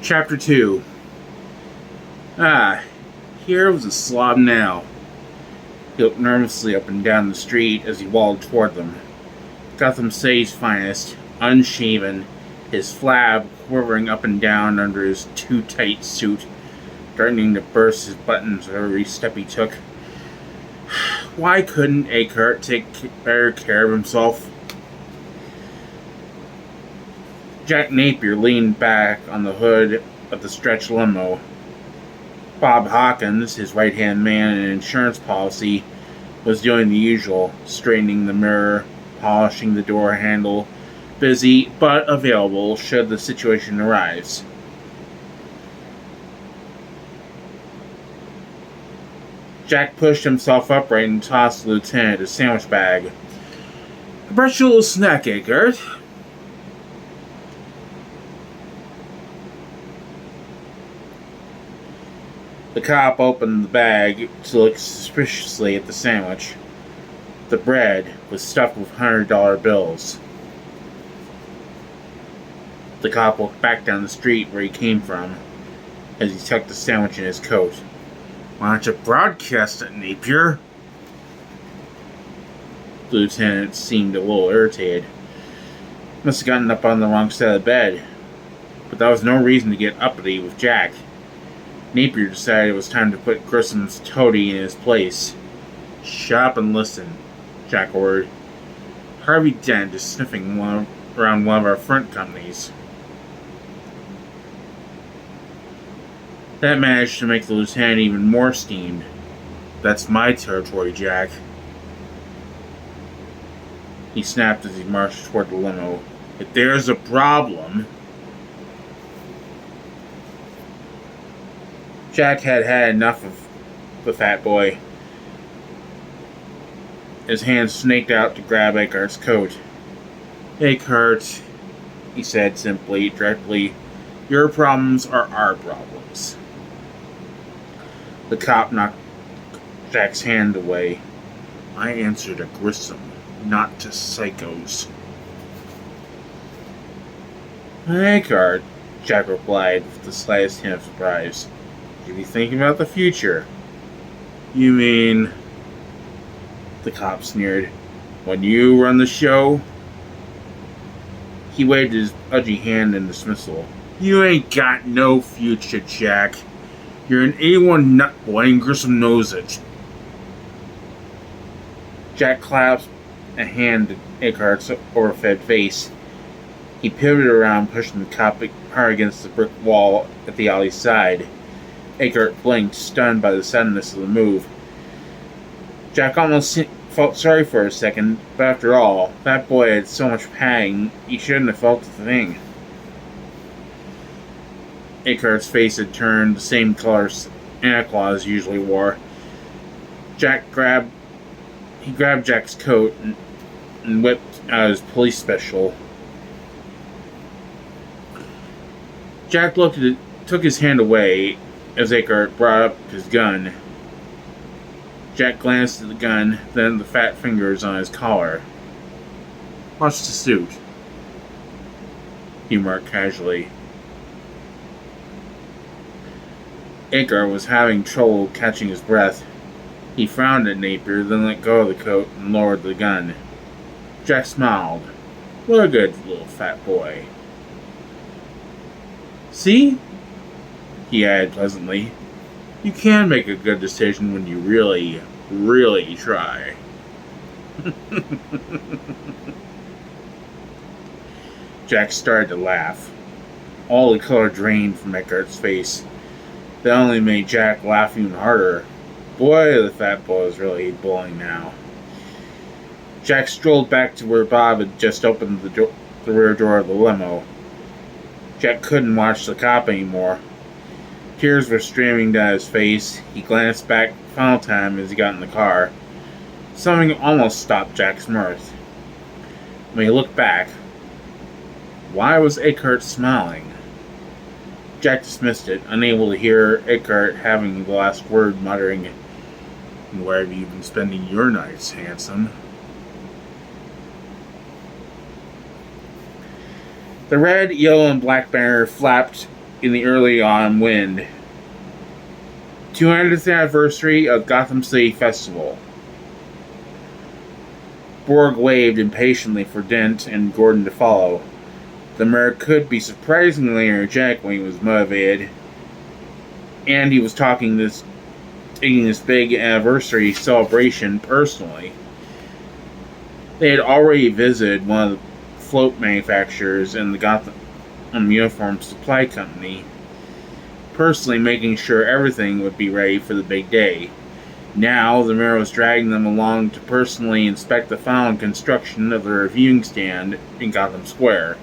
Chapter 2. Here was a slob now. He looked nervously up and down the street as he waddled toward them. Gotham City's finest, unshaven, his flab quivering up and down under his too-tight suit, threatening to burst his buttons with every step he took. Why couldn't Eckhart take better care of himself? Jack Napier leaned back on the hood of the stretch limo. Bob Hawkins, his right-hand man in insurance policy, was doing the usual, straightening the mirror, polishing the door handle, busy but available should the situation arise. Jack pushed himself upright and tossed the lieutenant a sandwich bag. "I brought you a little snack, Eckhart." The cop opened the bag to look suspiciously at the sandwich. The bread was stuffed with $100 bills. The cop walked back down the street where he came from as he tucked the sandwich in his coat. "Why don't you broadcast it, Napier?" The lieutenant seemed a little irritated. Must have gotten up on the wrong side of the bed. But that was no reason to get uppity with Jack. Napier decided it was time to put Grissom's toady in his place. "Shut up and listen," Jack ordered. "Harvey Dent is sniffing around one of our front companies." That managed to make the lieutenant even more steamed. "That's my territory, Jack." He snapped as he marched toward the limo. "If there's a problem..." Jack had had enough of the fat boy. His hand snaked out to grab Eckhart's coat. "Eckhart," he said simply, directly, "your problems are our problems." The cop knocked Jack's hand away. "I answer to Grissom, not to psychos." "Eckhart," Jack replied with the slightest hint of surprise. "You be thinking about the future." "You mean..." The cop sneered. "When you run the show?" He waved his pudgy hand in dismissal. "You ain't got no future, Jack. You're an A1 nutboy and Grissom knows it." Jack clasped a hand to Eckhart's overfed face. He pivoted around, pushing the cop hard against the brick wall at the alley's side. Eckhart blinked, stunned by the suddenness of the move. Jack almost felt sorry for a second, but after all, that boy had so much padding, he shouldn't have felt a thing. Eckhart's face had turned the same color Santa Claus usually wore. He grabbed Jack's coat and whipped out his police special. Jack looked at it, took his hand away as Eckhart brought up his gun. Jack glanced at the gun, then at the fat fingers on his collar. "Watch the suit," he remarked casually. Eckhart was having trouble catching his breath. He frowned at Napier, then let go of the coat and lowered the gun. Jack smiled. "What a good little fat boy." "See?" he added pleasantly. "You can make a good decision when you really, really try." Jack started to laugh. All the color drained from Eckhart's face. That only made Jack laugh even harder. Boy, the fat boy was really bullying now. Jack strolled back to where Bob had just opened the rear door of the limo. Jack couldn't watch the cop anymore. Tears were streaming down his face. He glanced back the final time as he got in the car. Something almost stopped Jack's mirth. When he looked back, why was Eckhart smiling? Jack dismissed it, unable to hear Eckhart having the last word, muttering, "Where have you been spending your nights, handsome?" The red, yellow, and black banner flapped in the early autumn wind. 200th anniversary of Gotham City Festival. Borg waved impatiently for Dent and Gordon to follow. The mayor could be surprisingly energetic when he was motivated, and he was taking this big anniversary celebration personally. They had already visited one of the float manufacturers in the Gotham Uniform Supply Company, personally making sure everything would be ready for the big day. Now, the mayor was dragging them along to personally inspect the final construction of the reviewing stand in Gotham Square.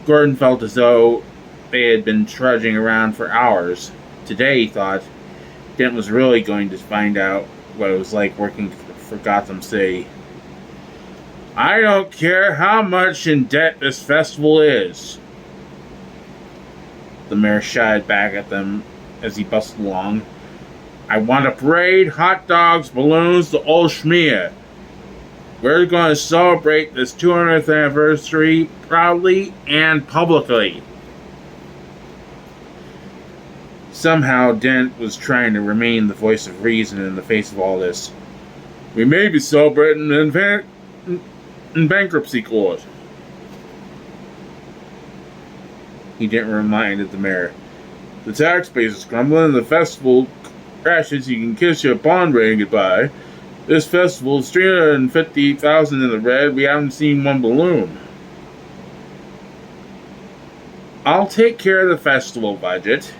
Gordon felt as though they had been trudging around for hours. Today, he thought, Dent was really going to find out what it was like working for Gotham City. I don't care how much in debt this festival is, the mayor shouted back at them as he bustled along. I want a parade, hot dogs, balloons, the old schmear. We're going to celebrate this 200th anniversary proudly and publicly. Somehow, Dent was trying to remain the voice of reason in the face of all this. We may be celebrating in bankruptcy court. He didn't remind the mayor. The tax base is crumbling and the festival crashes. You can kiss your bond rating goodbye. This festival is 350,000 in the red. We haven't seen one balloon. I'll take care of the festival budget,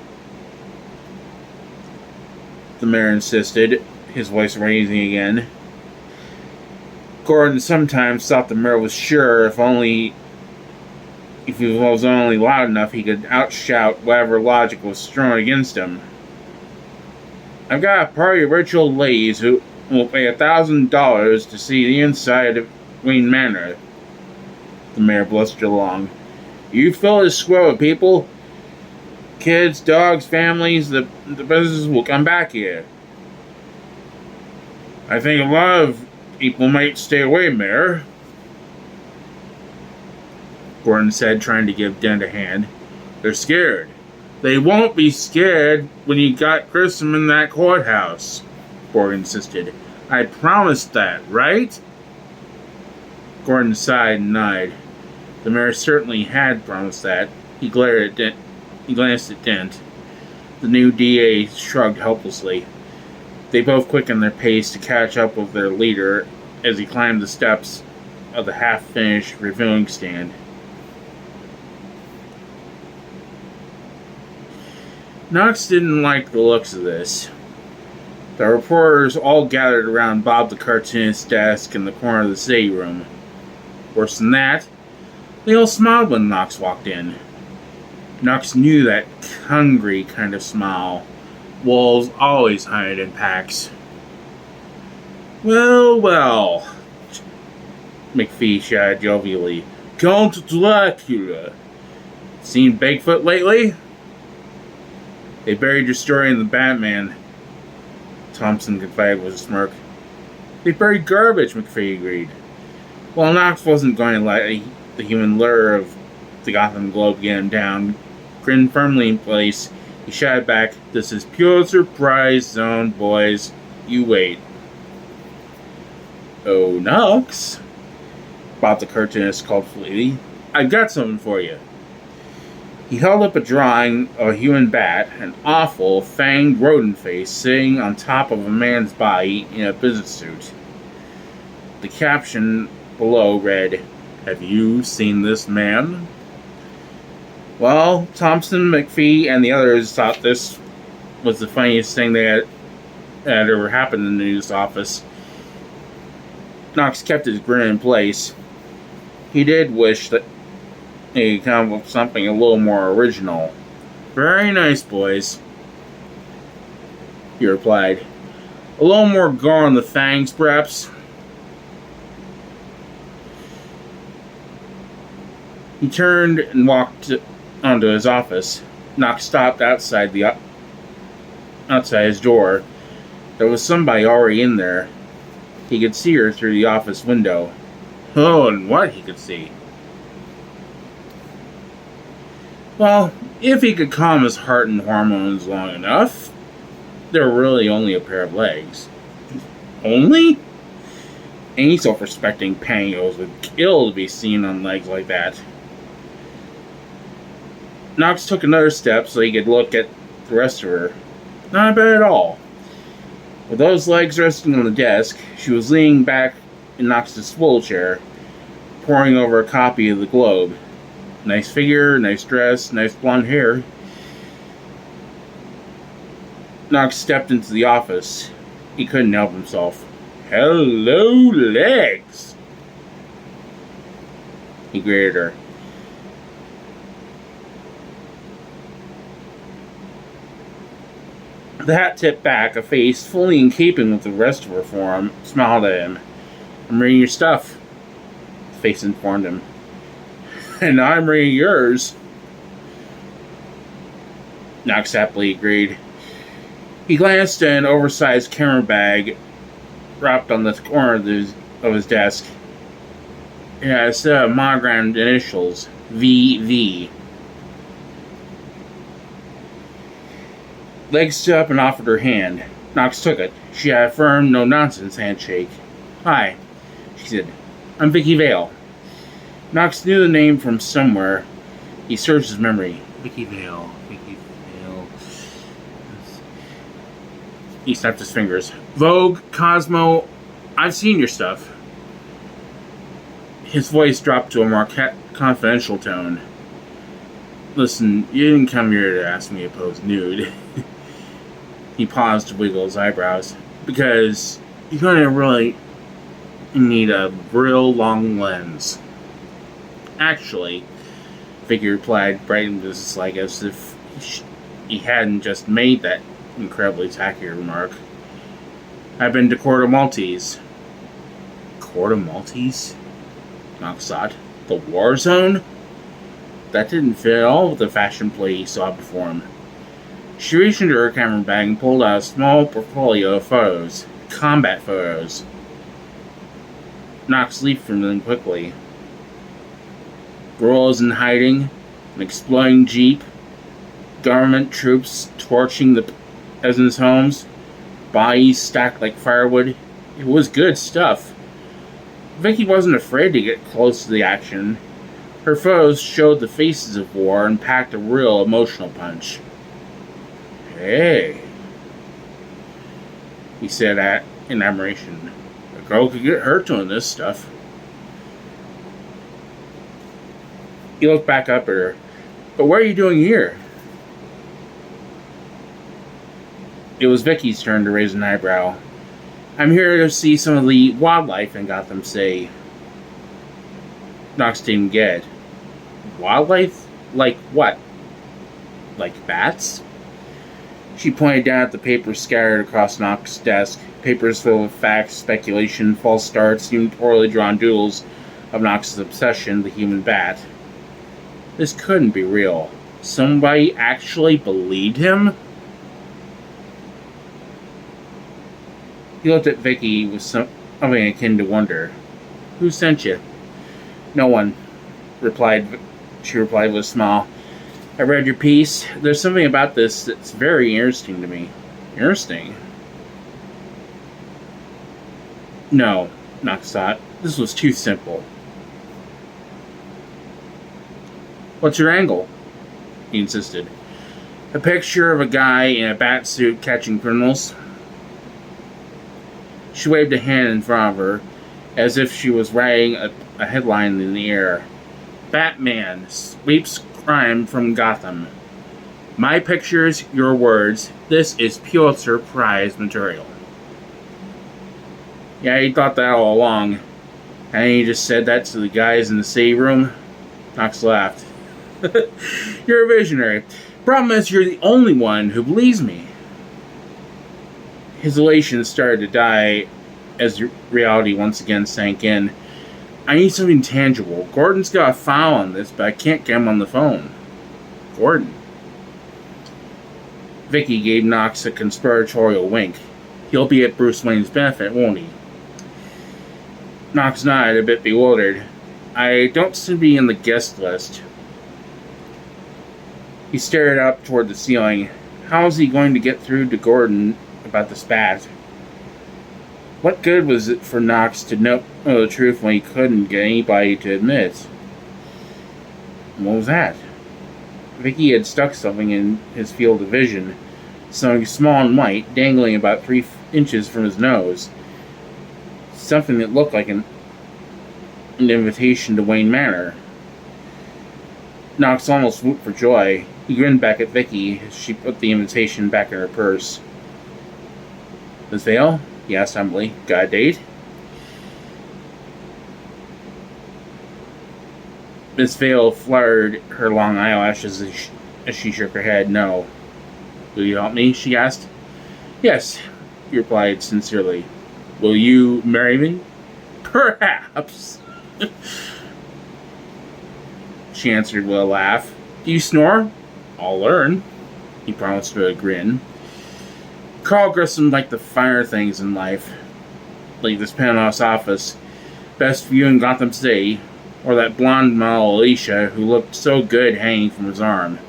the mayor insisted, his voice raising again. Gordon sometimes thought the mayor was sure if he was only loud enough he could outshout whatever logic was thrown against him. I've got a party of rich old ladies who will pay $1,000 to see the inside of Wayne Manor, the mayor blustered along. You fill this square with people, kids, dogs, families, the business will come back here. I think a lot of people might stay away, Mayor, Gordon said, trying to give Dent a hand. They're scared. They won't be scared when you got Grissom in that courthouse, Borg insisted. I promised that, right? Gordon sighed and nodded. The mayor certainly had promised that. He glanced at Dent. The new DA shrugged helplessly. They both quickened their pace to catch up with their leader as he climbed the steps of the half-finished reviewing stand. Knox didn't like the looks of this. The reporters all gathered around Bob the cartoonist's desk in the corner of the city room. Worse than that, they all smiled when Knox walked in. Knox knew that hungry kind of smile. Wolves always hide in packs. Well, well, McPhee shouted jovially. Count Dracula. Seen Bigfoot lately? They buried your story in the Batman, Thompson confided with a smirk. They buried garbage, McPhee agreed. While Knox wasn't going to let the human lure of the Gotham Globe get him down, grinned firmly in place, he shouted back, This is pure surprise zone, boys. You wait. Oh, Knox, Bob the cartoonist called fleetly. I've got something for you. He held up a drawing of a human bat, an awful, fanged rodent face sitting on top of a man's body in a business suit. The caption below read, Have you seen this man? Well, Thompson, McPhee, and the others thought this was the funniest thing that had ever happened in the news office. Knox kept his grin in place. He did wish that he could come up with something a little more original. Very nice, boys, he replied. A little more gore on the fangs, perhaps? He turned and walked onto his office. Knox stopped outside his door. There was somebody already in there. He could see her through the office window. Oh, and what he could see. Well, if he could calm his heart and hormones long enough, there were really only a pair of legs. Only? Any self-respecting pangos would kill to be seen on legs like that. Knox took another step so he could look at the rest of her. Not bad at all. With those legs resting on the desk, she was leaning back in Knox's swivel chair, poring over a copy of the Globe. Nice figure, nice dress, nice blonde hair. Knox stepped into the office. He couldn't help himself. Hello, legs! He greeted her. The hat tipped back, a face fully in keeping with the rest of her form smiled at him. I'm reading your stuff, the face informed him. And I'm reading yours. Knox happily agreed. He glanced at an oversized camera bag wrapped on the corner of his desk. It had a set of monogrammed initials, VV. Legs stood up and offered her hand. Knox took it. She had a firm, no-nonsense handshake. Hi, she said. I'm Vicki Vale. Knox knew the name from somewhere. He searched his memory. Vicki Vale. He snapped his fingers. Vogue, Cosmo, I've seen your stuff. His voice dropped to a more confidential tone. Listen, you didn't come here to ask me to pose nude. He paused to wiggle his eyebrows. Because you're going to really need a real long lens. Actually, Vicki replied, bright and businesslike, as if he hadn't just made that incredibly tacky remark. I've been to Corto Maltese. Corto Maltese? Knox thought. The war zone? That didn't fit at all with the fashion play he saw before him. She reached into her camera bag and pulled out a small portfolio of photos. Combat photos. Knox leaped from them quickly. Guerrillas in hiding, an exploding jeep, government troops torching the peasants' homes, bodies stacked like firewood. It was good stuff. Vicki wasn't afraid to get close to the action. Her photos showed the faces of war and packed a real emotional punch. Hey, he said in admiration. A girl could get hurt doing this stuff. He looked back up at her. But what are you doing here? It was Vicky's turn to raise an eyebrow. I'm here to see some of the wildlife in Gotham City. Knox didn't get it. Wildlife? Like what? Like bats? She pointed down at the papers scattered across Knox's desk. Papers full of facts, speculation, false starts, even poorly drawn doodles of Knox's obsession, the human bat. This couldn't be real. Somebody actually believed him? He looked at Vicki with something akin to wonder. Who sent you? No one, she replied with a smile. I read your piece. There's something about this that's very interesting to me. Interesting? No, Knox thought. This was too simple. What's your angle? He insisted. A picture of a guy in a bat suit catching criminals. She waved a hand in front of her, as if she was writing a headline in the air. Batman sweeps crime from Gotham. My pictures, your words. This is Pulitzer Prize material. Yeah, he thought that all along. And he just said that to the guys in the city room. Knox laughed. You're a visionary. Problem is, you're the only one who believes me. His elation started to die as reality once again sank in. I need something tangible. Gordon's got a file on this, but I can't get him on the phone. Gordon. Vicki gave Knox a conspiratorial wink. He'll be at Bruce Wayne's benefit, won't he? Knox nodded, a bit bewildered. I don't seem to be in the guest list. He stared up toward the ceiling. How was he going to get through to Gordon about the spat? What good was it for Knox to know the truth when he couldn't get anybody to admit it? What was that? Vicki had stuck something in his field of vision, something small and white, dangling about 3 inches from his nose. Something that looked like an invitation to Wayne Manor. Knox almost whooped for joy. He grinned back at Vicki as she put the invitation back in her purse. Miss Vale? He asked humbly. Got a date? Miss Vale fluttered her long eyelashes as she shook her head. No. Will you help me? She asked. Yes, he replied sincerely. Will you marry me? Perhaps. She answered with a laugh. Do you snore? I'll learn, he promised with a grin. Carl Grissom liked the finer things in life, like this penthouse office, best view in Gotham City, or that blonde model Alicia who looked so good hanging from his arm.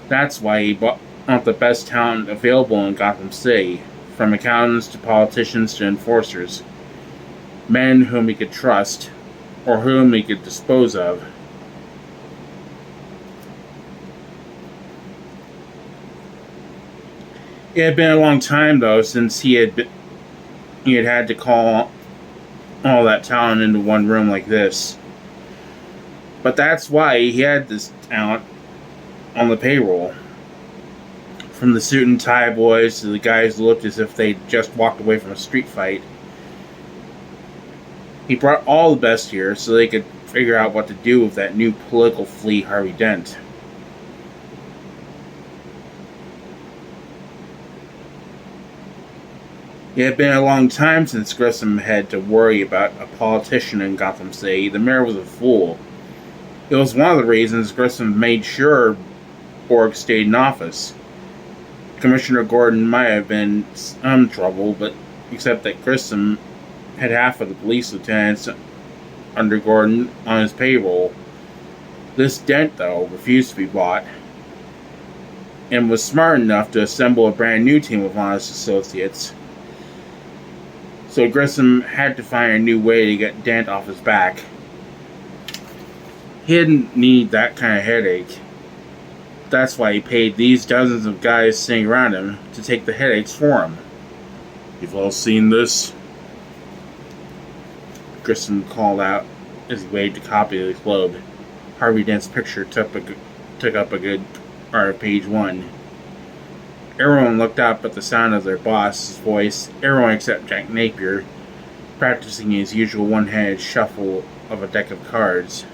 That's why he bought the best talent available in Gotham City, from accountants to politicians to enforcers, men whom he could trust, or whom he could dispose of. It had been a long time, though, since he had had to call all that talent into one room like this. But that's why he had this talent on the payroll. From the suit and tie boys to the guys who looked as if they'd just walked away from a street fight. He brought all the best here so they could figure out what to do with that new political flea, Harvey Dent. It had been a long time since Grissom had to worry about a politician in Gotham City. The mayor was a fool. It was one of the reasons Grissom made sure Borg stayed in office. Commissioner Gordon might have been some trouble, but except that Grissom had half of the police lieutenants under Gordon on his payroll. This Dent, though, refused to be bought, and was smart enough to assemble a brand new team of honest associates. So Grissom had to find a new way to get Dent off his back. He didn't need that kind of headache. That's why he paid these dozens of guys sitting around him to take the headaches for him. You've all seen this? Grissom called out as he waved a copy of the Globe. Harvey Dent's picture took up a good part of page 1. Everyone looked up at the sound of their boss's voice, everyone except Jack Napier, practicing his usual one-handed shuffle of a deck of cards.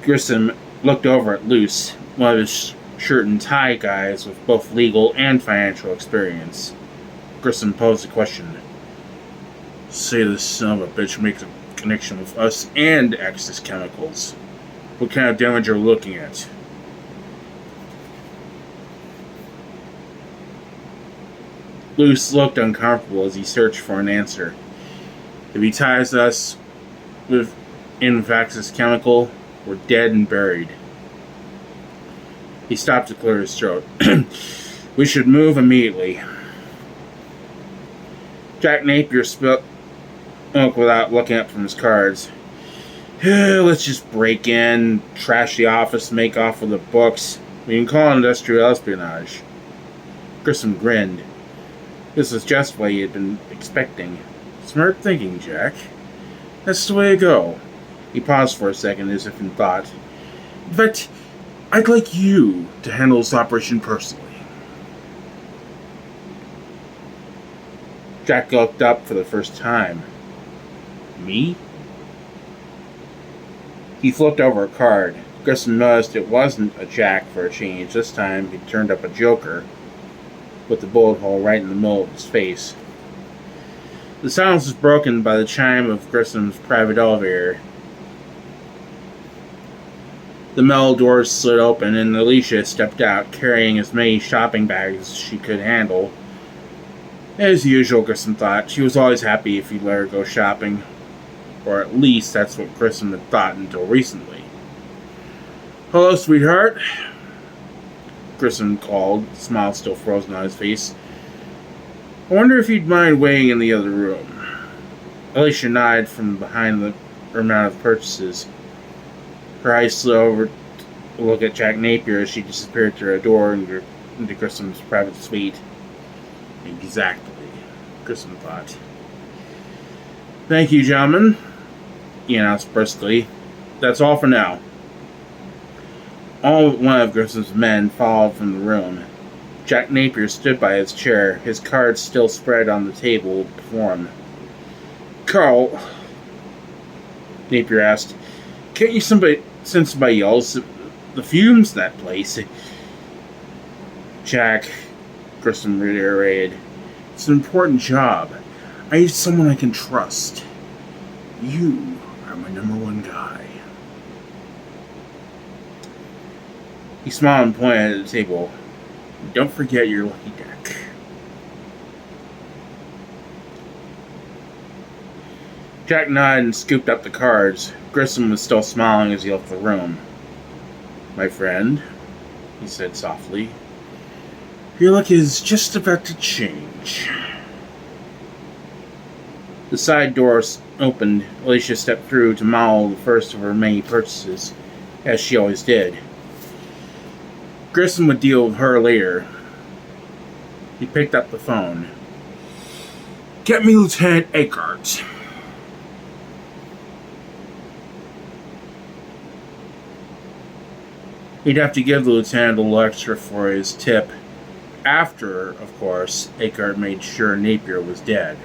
Grissom looked over at Luce, one of his shirt and tie guys with both legal and financial experience. Grissom posed a question. Say this son of a bitch makes a connection with us and Axis Chemicals. What kind of damage are we looking at? Luce looked uncomfortable as he searched for an answer. If he ties us with Axis Chemical, we're dead and buried. He stopped to clear his throat. We should move immediately. Jack Napier spoke without looking up from his cards. Let's just break in, trash the office, make off with the books. We can call it industrial espionage. Grissom grinned. This was just what he had been expecting. Smart thinking, Jack. That's the way to go. He paused for a second as if in thought. But I'd like you to handle this operation personally. Jack looked up for the first time. Me? He flipped over a card. Grissom noticed it wasn't a jack for a change. This time he turned up a joker, with the bullet hole right in the middle of his face. The silence was broken by the chime of Grissom's private elevator. The metal doors slid open and Alicia stepped out, carrying as many shopping bags as she could handle. As usual, Grissom thought, she was always happy if he let her go shopping. Or at least that's what Grissom had thought until recently. "Hello, sweetheart," Grissom called, the smile still frozen on his face. "I wonder if you'd mind waiting in the other room." Alicia nodded from behind her amount of purchases. Her eyes slid over to look at Jack Napier as she disappeared through a door into Grissom's private suite. Exactly, Grissom thought. "Thank you, gentlemen," he announced briskly. "That's all for now." All but one of Grissom's men followed from the room. Jack Napier stood by his chair, his cards still spread on the table before him. "Carl," Napier asked, "can't you send somebody else? The fumes in that place." "Jack," Grissom reiterated, "it's an important job. I need someone I can trust. You are my number one guy." He smiled and pointed at the table. "Don't forget your lucky deck." Jack nodded and scooped up the cards. Grissom was still smiling as he left the room. "My friend," he said softly, "your luck is just about to change." The side door opened. Alicia stepped through to model the first of her many purchases, as she always did. Grissom would deal with her later. He picked up the phone. "Get me Lieutenant Eckhart." He'd have to give the lieutenant a little extra for his tip. After, of course, Eckhart made sure Napier was dead.